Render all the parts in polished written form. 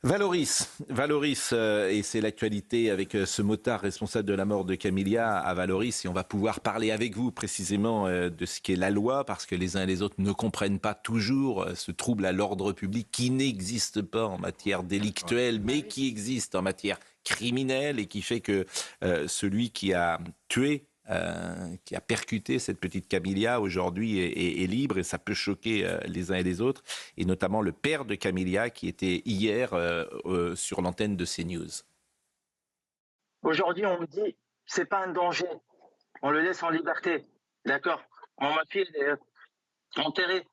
Valoris, et c'est l'actualité avec ce motard responsable de la mort de Camilla à Valoris. Et on va pouvoir parler avec vous précisément de ce qu'est la loi, parce que les uns et les autres ne comprennent pas toujours ce trouble à l'ordre public qui n'existe pas en matière délictuelle, mais qui existe en matière criminelle et qui fait que celui qui a tué qui a percuté cette petite Camilla aujourd'hui est libre, et ça peut choquer les uns et les autres, et notamment le père de Camilla qui était hier sur l'antenne de CNews. Aujourd'hui, on me dit, c'est pas un danger, on le laisse en liberté, d'accord. Ma fille elle est enterrée.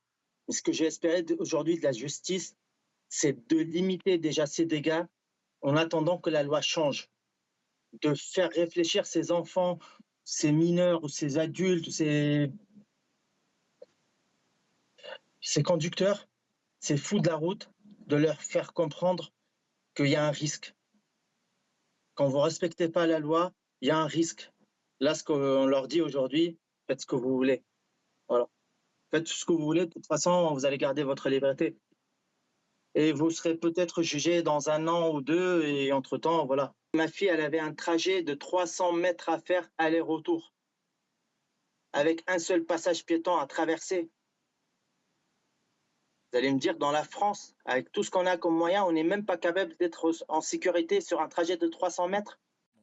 Ce que j'ai espéré aujourd'hui de la justice, c'est de limiter déjà ces dégâts en attendant que la loi change, de faire réfléchir ces enfants, ces mineurs ou ces adultes, ces conducteurs, ces fous de la route, de leur faire comprendre qu'il y a un risque. Quand vous ne respectez pas la loi, il y a un risque. Là, ce qu'on leur dit aujourd'hui, faites ce que vous voulez. Voilà. Faites ce que vous voulez, de toute façon, vous allez garder votre liberté. Et vous serez peut-être jugé dans 1 an ou 2, et entre-temps, voilà. Ma fille, elle avait un trajet de 300 mètres à faire aller-retour, avec un seul passage piéton à traverser. Vous allez me dire, dans la France, avec tout ce qu'on a comme moyen, on n'est même pas capable d'être en sécurité sur un trajet de 300 mètres.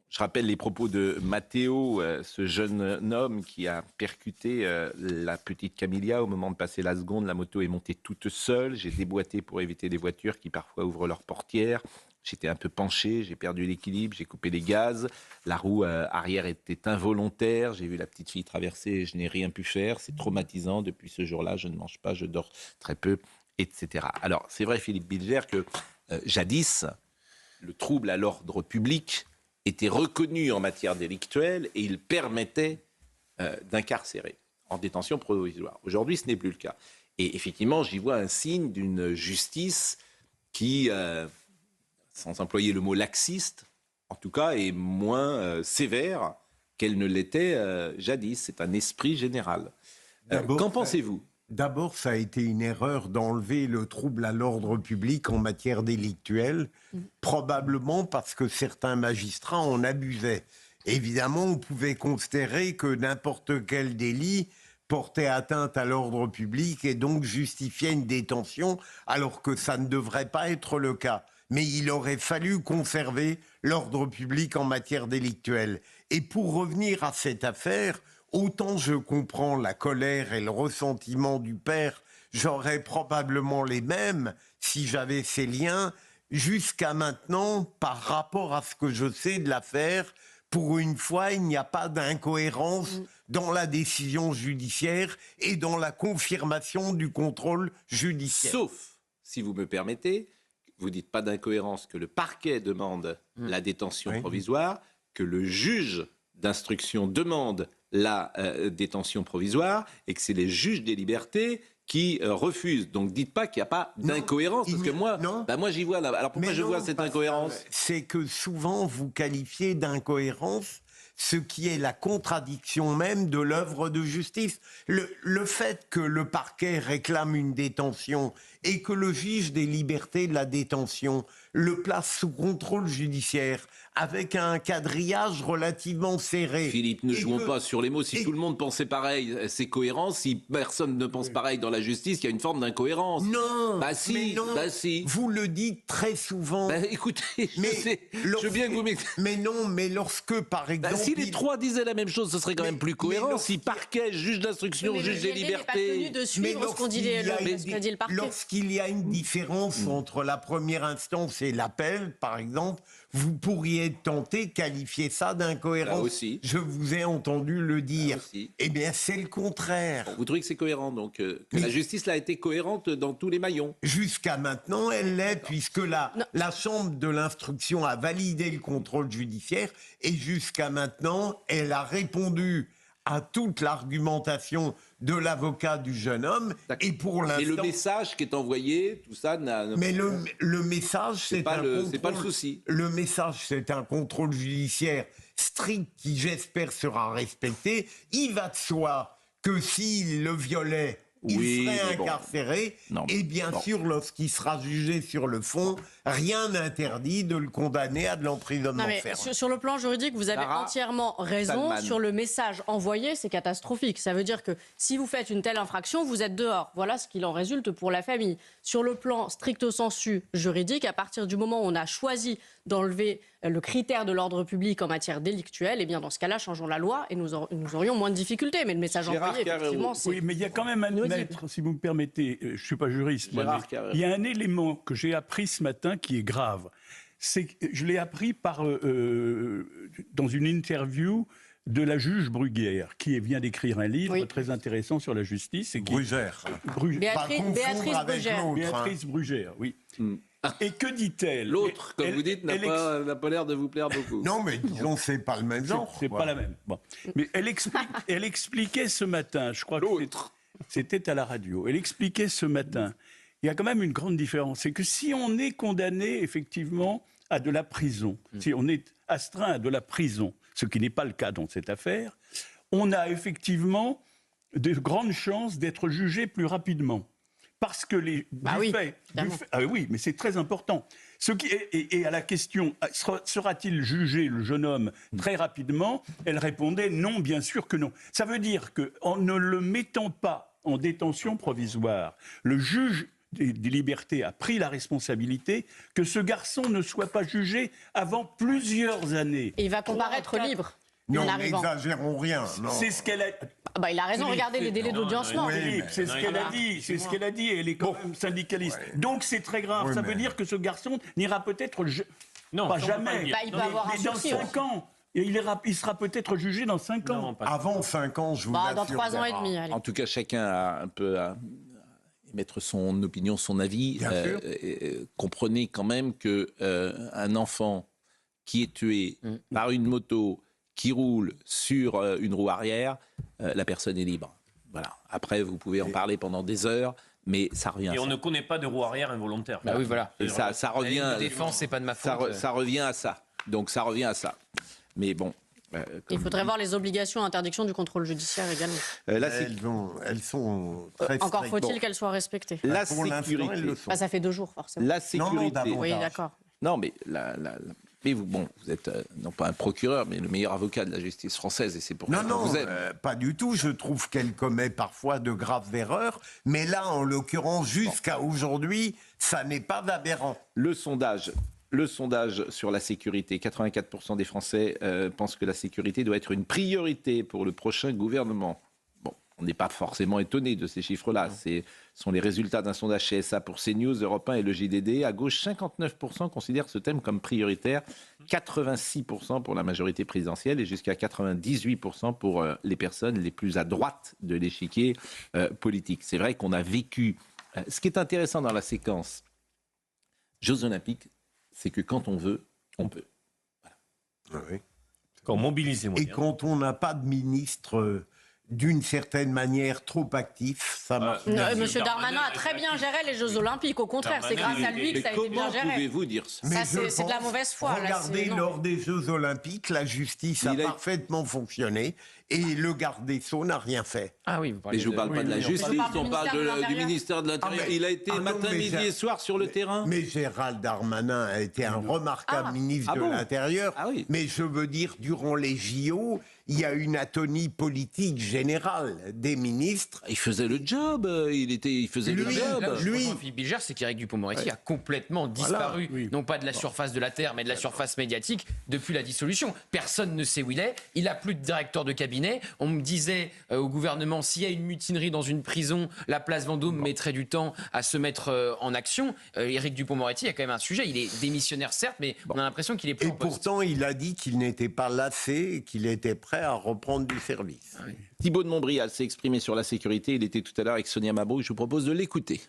Je rappelle les propos de Matteo, ce jeune homme qui a percuté la petite Camilla au moment de passer la seconde. La moto est montée toute seule. J'ai déboîté pour éviter les voitures qui parfois ouvrent leurs portières. J'étais un peu penché, j'ai perdu l'équilibre, j'ai coupé les gaz. La roue arrière était involontaire. J'ai vu la petite fille traverser et je n'ai rien pu faire. C'est traumatisant. Depuis ce jour-là, je ne mange pas, je dors très peu, etc. Alors, c'est vrai, Philippe Bilger, que jadis, le trouble à l'ordre public était reconnu en matière délictuelle et il permettait d'incarcérer en détention provisoire. Aujourd'hui, ce n'est plus le cas. Et effectivement, j'y vois un signe d'une justice qui, sans employer le mot laxiste, en tout cas, est moins sévère qu'elle ne l'était jadis. C'est un esprit général. Qu'en pensez-vous ? D'abord, ça a été une erreur d'enlever le trouble à l'ordre public en matière délictuelle, probablement parce que certains magistrats en abusaient. Évidemment, on pouvait considérer que n'importe quel délit portait atteinte à l'ordre public et donc justifiait une détention, alors que ça ne devrait pas être le cas. Mais il aurait fallu conserver l'ordre public en matière délictuelle. Et pour revenir à cette affaire, autant je comprends la colère et le ressentiment du père, j'aurais probablement les mêmes si j'avais ces liens. Jusqu'à maintenant, par rapport à ce que je sais de l'affaire, pour une fois, il n'y a pas d'incohérence dans la décision judiciaire et dans la confirmation du contrôle judiciaire. Sauf, si vous me permettez, vous dites pas d'incohérence, que le parquet demande la détention provisoire, que le juge d'instruction demande la détention provisoire et que c'est les juges des libertés qui refusent. Donc dites pas qu'il n'y a pas d'incohérence, parce que moi, moi j'y vois là. Alors pourquoi je vois cette incohérence ? C'est que souvent vous qualifiez d'incohérence ce qui est la contradiction même de l'œuvre de justice. Le fait que le parquet réclame une détention et que le juge des libertés de la détention le place sous contrôle judiciaire avec un quadrillage relativement serré. Philippe, ne jouons pas sur les mots. Si tout le monde pensait pareil, c'est cohérent. Si personne ne pense pareil dans la justice, il y a une forme d'incohérence. Non, bah si, non, bah si. Vous le dites très souvent. Bah écoutez, je veux bien que vous m'expliquiez. Mais non, mais lorsque, par exemple... si les trois disaient la même chose, ce serait quand même plus cohérent. Si parquet, juge d'instruction, juge des libertés... Mais le n'est pas tenu de suivre ce qu'on dit le parquet. Lorsqu'il y a une différence entre la première instance et l'appel, par exemple, vous pourriez tenter qualifier ça d'incohérence. Là aussi. Je vous ai entendu le dire. Là aussi. Eh bien, c'est le contraire. Bon, vous trouvez que c'est cohérent, donc que la justice là, a été cohérente dans tous les maillons. Jusqu'à maintenant, elle l'est, puisque la Chambre de l'instruction a validé le contrôle judiciaire, et jusqu'à maintenant, elle a répondu à toute l'argumentation de l'avocat du jeune homme. Et pour l'instant... Et le message qui est envoyé, tout ça n'a... Mais le message, c'est pas le souci. Le message, c'est un contrôle judiciaire strict qui, j'espère, sera respecté. Il va de soi que s'il le violait, il serait incarcéré. Et bien sûr, lorsqu'il sera jugé sur le fond, rien n'interdit de le condamner à de l'emprisonnement ferme. Sur le plan juridique, vous avez entièrement raison. Sur le message envoyé, c'est catastrophique. Ça veut dire que si vous faites une telle infraction, vous êtes dehors. Voilà ce qu'il en résulte pour la famille. Sur le plan stricto sensu juridique, à partir du moment où on a choisi d'enlever le critère de l'ordre public en matière délictuelle, eh bien dans ce cas-là, changeons la loi et nous aurions moins de difficultés. Mais le message envoyé, effectivement, c'est... Oui, mais il y a quand même un maître, si vous me permettez, je ne suis pas juriste, moi, mais il y a un élément que j'ai appris ce matin qui est grave. Je l'ai appris dans une interview de la juge Bruguière, qui vient d'écrire un livre très intéressant sur la justice. Brugère. Béatrice Brugère. Béatrice Brugère, oui. Et que dit-elle? L'autre, comme vous dites, n'a pas l'air de vous plaire beaucoup. Non, mais disons, c'est pas le même genre. C'est pas la même. Bon. Mais elle expliquait ce matin, je crois que c'était à la radio, elle expliquait ce matin, il y a quand même une grande différence. C'est que si on est condamné, effectivement, à de la prison, si on est astreint à de la prison, ce qui n'est pas le cas dans cette affaire, on a effectivement de grandes chances d'être jugé plus rapidement. Parce que oui, mais c'est très important. Et à la question, sera-t-il jugé, le jeune homme, très rapidement, elle répondait non, bien sûr que non. Ça veut dire qu'en ne le mettant pas en détention provisoire, le juge des libertés a pris la responsabilité que ce garçon ne soit pas jugé avant plusieurs années. Et il va comparaître libre. Non, n'exagérons rien. C'est ce qu'elle a... il a raison, regardez les délais d'audiencement. C'est ce qu'elle a dit, c'est ce qu'elle a dit, elle est quand même syndicaliste. Donc c'est très grave, ça veut dire que ce garçon n'ira peut-être pas jamais. Il peut avoir un sursis. Dans 5 ans. Et il sera peut-être jugé dans 5 ans. Avant 5 ans, je vous l'assure. Dans 3 ans et demi. Allez. En tout cas, chacun a un peu à émettre son opinion, son avis. Comprenez quand même qu'un enfant qui est tué par une moto qui roule sur une roue arrière, la personne est libre. Voilà. Après, vous pouvez en parler pendant des heures, mais ça revient à ça. Et on ne connaît pas de roue arrière involontaire. Oui, voilà. Et ça revient... La défense, c'est pas de ma faute. Ça revient à ça. Donc ça revient à ça. Mais bon... Il faudrait voir les obligations, interdictions du contrôle judiciaire également. Elles sont très strictes. Encore faut-il qu'elles soient respectées. La sécurité. Ça fait 2 jours, forcément. La sécurité. Oui, d'accord. Non, mais mais vous êtes non pas un procureur, mais le meilleur avocat de la justice française, et c'est pour ça que vous êtes. Pas du tout. Je trouve qu'elle commet parfois de graves erreurs, mais là, en l'occurrence, jusqu'à aujourd'hui, ça n'est pas aberrant. Le sondage sur la sécurité, 84% des Français pensent que la sécurité doit être une priorité pour le prochain gouvernement. Bon, on n'est pas forcément étonné de ces chiffres-là. Ce sont les résultats d'un sondage CSA pour CNews, Europe 1 et le JDD. À gauche, 59% considèrent ce thème comme prioritaire, 86% pour la majorité présidentielle et jusqu'à 98% pour les personnes les plus à droite de l'échiquier politique. C'est vrai qu'on a vécu... ce qui est intéressant dans la séquence Jeux Olympiques, c'est que quand on veut, on peut. Voilà. Oui. Quand on mobilise les moyens. Et quand on n'a pas de ministre d'une certaine manière trop actif, ça marche. Monsieur Darmanin a très bien géré les Jeux Olympiques. Au contraire, c'est grâce à lui que ça a été bien géré. Comment pouvez-vous dire ça? C'est de la mauvaise foi. Regardez, lors des Jeux Olympiques, la justice a parfaitement fonctionné et le garde des Sceaux n'a rien fait. Ah oui, vous parlez mais je ne vous parle pas de la justice, on parle du ministère de l'Intérieur. Il a été matin, midi et soir sur le terrain. Mais Gérald Darmanin a été un remarquable ministre de l'Intérieur. Mais je veux dire, durant les JO, il y a une atonie politique générale des ministres. Il faisait le job, il faisait le job. Là, Philippe Bilger, c'est qu'Éric Dupond-Moretti a complètement disparu, non pas de la surface de la Terre, mais de la surface médiatique depuis la dissolution. Personne ne sait où il est. Il n'a plus de directeur de cabinet. On me disait au gouvernement, s'il y a une mutinerie dans une prison, la place Vendôme mettrait du temps à se mettre en action. Éric Dupond-Moretti a quand même un sujet. Il est démissionnaire, certes, mais on a l'impression qu'il est plus en poste. Et pourtant, il a dit qu'il n'était pas lassé et qu'il était prêt à reprendre du service. Thibault de Montbrial s'est exprimé sur la sécurité. Il était tout à l'heure avec Sonia Mabrouk. Je vous propose de l'écouter.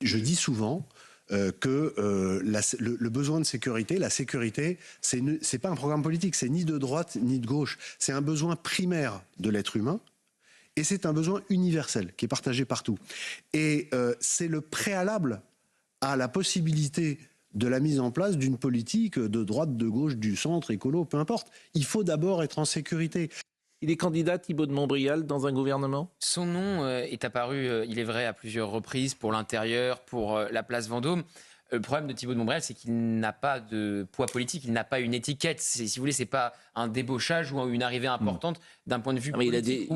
Je dis souvent que le besoin de sécurité, la sécurité, c'est pas un programme politique, c'est ni de droite ni de gauche. C'est un besoin primaire de l'être humain et c'est un besoin universel qui est partagé partout. Et c'est le préalable à la possibilité de la mise en place d'une politique de droite, de gauche, du centre, écolo, peu importe. Il faut d'abord être en sécurité. Il est candidat, Thibault de Montbrial, dans un gouvernement ? Son nom est apparu, il est vrai, à plusieurs reprises pour l'intérieur, pour la place Vendôme. Le problème de Thibault de Montbrial, c'est qu'il n'a pas de poids politique, il n'a pas une étiquette. Si vous voulez, c'est pas un débauchage ou une arrivée importante d'un point de vue politique. Ou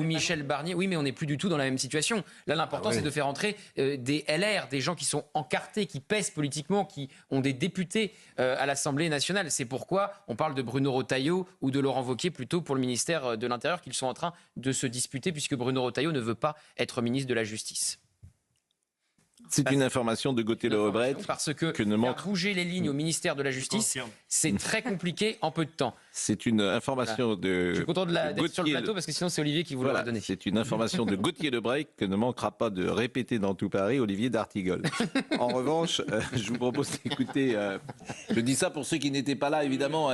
Michel Barnier. Oui, mais on n'est plus du tout dans la même situation. Là, l'important, c'est de faire entrer des LR, des gens qui sont encartés, qui pèsent politiquement, qui ont des députés à l'Assemblée nationale. C'est pourquoi on parle de Bruno Retailleau ou de Laurent Wauquiez plutôt pour le ministère de l'Intérieur qu'ils sont en train de se disputer, puisque Bruno Retailleau ne veut pas être ministre de la Justice. C'est une information de Gauthier Le Rebret. Parce que faire bouger les lignes au ministère de la Justice, c'est très compliqué en peu de temps. C'est une information de. Je suis content d'être sur le plateau parce que sinon c'est Olivier qui vous l'a donné. C'est une information de Gauthier Lebret que ne manquera pas de répéter dans tout Paris Olivier d'Artigol. En revanche, je vous propose d'écouter. Je dis ça pour ceux qui n'étaient pas là, évidemment.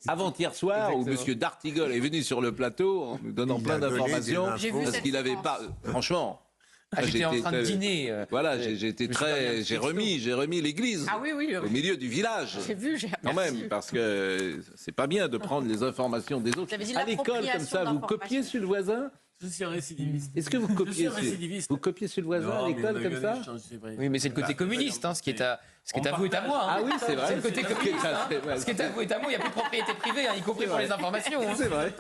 Avant-hier soir, où M. D'Artigol est venu sur le plateau en nous donnant plein d'informations, parce qu'il n'avait pas. Franchement. J'étais en train de dîner. Voilà, j'ai remis l'église au milieu du village. J'ai vu, quand même, parce que c'est pas bien de prendre les informations des autres. À l'école, comme ça, vous copiez sur le voisin. Je suis récidiviste. Est-ce que vous copiez sur le voisin à l'école comme ça? Oui, mais c'est le côté communiste, ce qui est à vous et à moi. Ah oui, c'est vrai. C'est le côté communiste. Ce qui est à vous et à moi, il n'y a plus de propriété privée, y compris pour les informations. C'est vrai.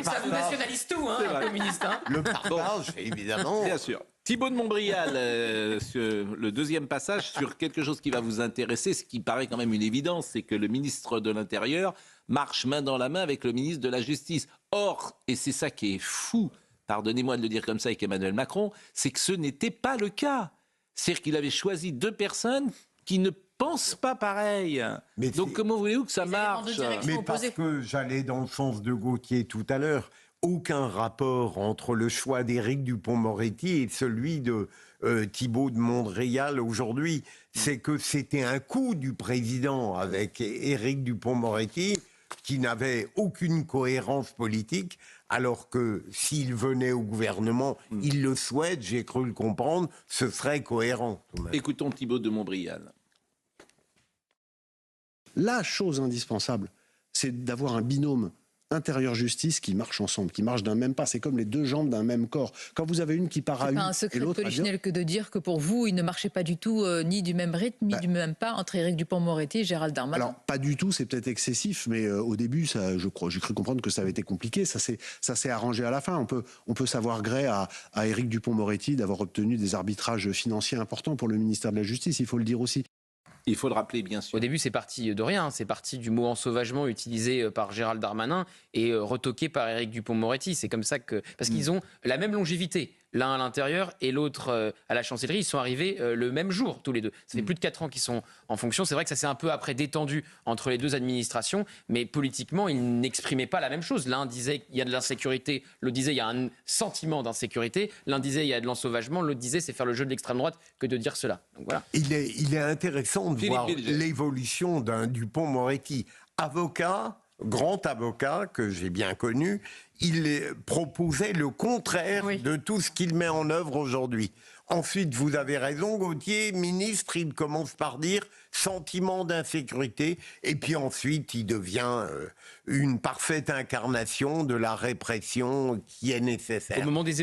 Ça vous nationalise tout, les communistes. Le partage, évidemment. Bien sûr. Thibault de Montbrial, le deuxième passage sur quelque chose qui va vous intéresser, ce qui paraît quand même une évidence, c'est que le ministre de l'Intérieur marche main dans la main avec le ministre de la Justice. Or, et c'est ça qui est fou, pardonnez-moi de le dire comme ça avec Emmanuel Macron, c'est que ce n'était pas le cas. C'est-à-dire qu'il avait choisi deux personnes qui ne pensent pas pareil. Donc comment voulez-vous que ça marche? Mais parce que j'allais dans le sens de Gauthier tout à l'heure. Aucun rapport entre le choix d'Éric Dupond-Moretti et celui de Thibault de Montbrial aujourd'hui. C'est que c'était un coup du président avec Éric Dupond-Moretti qui n'avait aucune cohérence politique, alors que s'il venait au gouvernement, il le souhaite, j'ai cru le comprendre, ce serait cohérent. Écoutons Thibault de Montbrial. La chose indispensable, c'est d'avoir un binôme intérieur-justice qui marchent ensemble, qui marchent d'un même pas. C'est comme les deux jambes d'un même corps. Quand vous avez une qui part à une et l'autre à C'est pas un secret polichinelle que de dire que pour vous, il ne marchait pas du tout ni du même rythme, ni du même pas entre Éric Dupond-Moretti et Gérald Darmanin. Alors, pas du tout, c'est peut-être excessif, mais au début, j'ai cru comprendre que ça avait été compliqué. Ça s'est arrangé à la fin. On peut savoir gré à Éric Dupond-Moretti d'avoir obtenu des arbitrages financiers importants pour le ministère de la Justice, il faut le dire aussi. Il faut le rappeler, bien sûr. Au début, c'est parti de rien. C'est parti du mot ensauvagement utilisé par Gérald Darmanin et retoqué par Éric Dupond-Moretti. C'est comme ça que... Parce qu'ils ont la même longévité. L'un à l'intérieur et l'autre à la chancellerie. Ils sont arrivés le même jour, tous les deux. Ça fait plus de 4 ans qu'ils sont en fonction. C'est vrai que ça s'est un peu après détendu entre les deux administrations, mais politiquement, ils n'exprimaient pas la même chose. L'un disait qu'il y a de l'insécurité, l'autre disait il y a un sentiment d'insécurité. L'un disait il y a de l'ensauvagement, l'autre disait c'est faire le jeu de l'extrême droite que de dire cela. Donc, voilà. Il est intéressant de voir l'évolution d'un Dupond-Moretti. Avocat, grand avocat que j'ai bien connu, il proposait le contraire de tout ce qu'il met en œuvre aujourd'hui. Ensuite, vous avez raison, Gauthier, ministre, il commence par dire sentiment d'insécurité, et puis ensuite, il devient une parfaite incarnation de la répression qui est nécessaire. Au moment des